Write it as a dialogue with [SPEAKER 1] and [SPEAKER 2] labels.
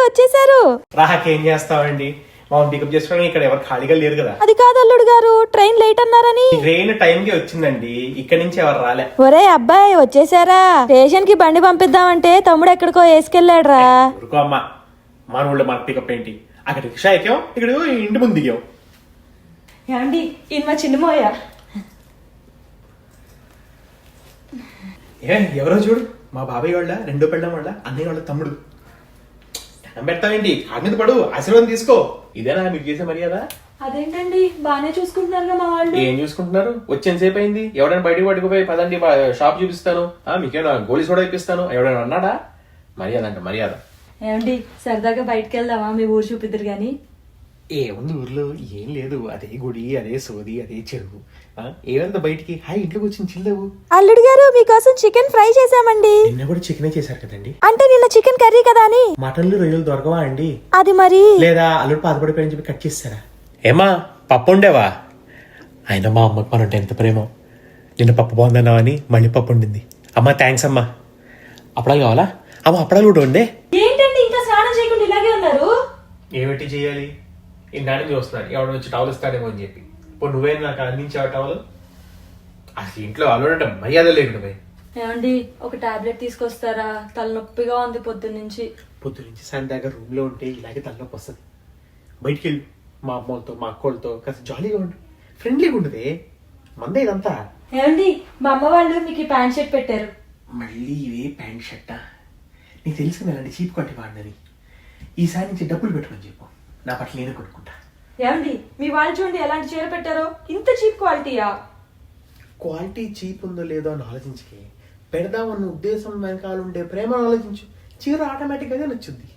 [SPEAKER 1] వచ్చేసారు.
[SPEAKER 2] రాకేం చేస్తామండి, మామూలు పికప్ చేసుకోవడం ఇక్కడ ఎవరు ఖాళీగా లేరు కదా.
[SPEAKER 1] అది కాదు అల్లుడు గారు, ట్రైన్ లేట్ అన్నారని.
[SPEAKER 2] ట్రైన్ టైం కి వచ్చిందండి, ఇక్కడి నుంచి ఎవరు రాలే.
[SPEAKER 1] ఒరే అబ్బాయి వచ్చేసారా? స్టేషన్ కి బండి పంపిద్దామంటే తమ్ముడు ఎక్కడికో వేసుకెళ్లాడ్రా.
[SPEAKER 2] ఊరుకో అమ్మా, మన ఊళ్ళో మన పికప్ ఏంటి, అక్కడ రిక్షా ఎక్కాం, ఇక్కడ ఇంటి ముందు దిగాం.
[SPEAKER 1] ఏమండి ఇది మా చిన్నమోయ.
[SPEAKER 2] ఎవరో చూడు, మా బాబాయ్ వాళ్ళ రెండో పెళ్ళం వాళ్ళ అన్నయ్య వాళ్ళ తమ్ముడు. దండం పెడతావేంటి, కాళ్ళ మీద పడు, ఆశీర్వాదం తీసుకో. ఇదేనా మీకు చేసే మర్యాద?
[SPEAKER 1] అదేంటండి బానే చూసుకుంటున్నారుగా మా వాళ్ళు.
[SPEAKER 2] ఏం చూసుకుంటున్నారు, వచ్చేసేపు అయింది. ఎవరైనా బయటకు పట్టుకుపోయి పదండి షాప్ చూపిస్తాను, మీకేమైనా గోళీ సోడా ఇప్పిస్తాను, ఎవరైనా అన్నాడా? మర్యాద అంటే మర్యాద.
[SPEAKER 1] ఏమండి సరదాగా బయటకు వెళ్దామా, మీ ఊరు చూపిద్దరు గాని.
[SPEAKER 2] ఏముంది ఊర్లో, ఏం లేదు, అదే గుడి, అదే సోది, అదే చెరువు. ఏమంతా బయటికి హాయ్ ఇంట్లోకి వచ్చిన చిల్లవు.
[SPEAKER 1] అల్లుడు గారు మీకోసం చికెన్ ఫ్రై చేసామండి.
[SPEAKER 2] నిన్న కూడా చికెనే చేశారు కదండి.
[SPEAKER 1] అంటే నిన్న చికెన్ కర్రీ కదా అని.
[SPEAKER 2] మటన్లు రొయ్యలు దొరకవా అండి?
[SPEAKER 1] అది మరి
[SPEAKER 2] లేదా అల్లుడు పాతపడిపోయని చెప్పి కట్ చేస్తారా? ఏమా పప్పు ఉండేవా? ఆయన మా అమ్మకి మనంటే ఎంత ప్రేమ. నిన్న పప్పు బాగుందన్నావా అని మళ్ళీ పప్పు ఉండింది. అమ్మా థ్యాంక్స్ అమ్మా. అప్పడాలు కావాలా? అమ్మ అప్పడాలు కూడా ఉండే.
[SPEAKER 1] ఏంటండి ఇంకా స్నానం చేయకుండా ఇలాగే ఉన్నారు?
[SPEAKER 2] ఏమిటి చేయాలి, ఇంటి చూస్తున్నాడు, ఎవరు వచ్చి టవల్ ఇస్తాడేమో అని చెప్పి. ఇప్పుడు నువ్వే నాకు అందించావు టవల్. అసలు ఇంట్లో అల్లుడంటే మర్యాద లేకుండా పోయి.
[SPEAKER 1] ఏమండి ఒక టాబ్లెట్ తీసుకొస్తారా? తలనొప్పిగా ఉంది పొద్దున్నుంచి.
[SPEAKER 2] పొద్దునుంచి సాయంత్రం దాకా రూమ్ లో ఉంటే ఇలాగే తలనొప్పి వస్తుంది. బయటికి వెళ్ళి మా అమ్మలతో మా అక్కోళ్ళతో కాస్త జాలీగా ఉండు, ఫ్రెండ్లీగా ఉంటుంది. మందే ఇదంతా.
[SPEAKER 1] ఏమండి మా అమ్మ వాళ్ళు మీకు ఈ ప్యాంట్ షర్ట్ పెట్టారు.
[SPEAKER 2] మళ్ళీ ఇవే ప్యాంట్ షర్టా? నీకు తెలుసు ఇలాంటి చీప్ క్వాలిటీ వాడినది. ఈసారి నుంచి డబ్బులు పెట్టమని చెప్పు, నా పట్ల నేను కొనుక్కుంటా.
[SPEAKER 1] ఏమండి మీ వాళ్ళు చూడండి ఎలాంటి చీర పెట్టారో, ఇంత చీప్ క్వాలిటీయా?
[SPEAKER 2] క్వాలిటీ చీప్ ఉందో లేదో అని ఆలోచించకే, పెడదామన్న ఉద్దేశం వెనకాల ఉండే ప్రేమను ఆలోచించు. చీర ఆటోమేటిక్గా నచ్చుద్ది.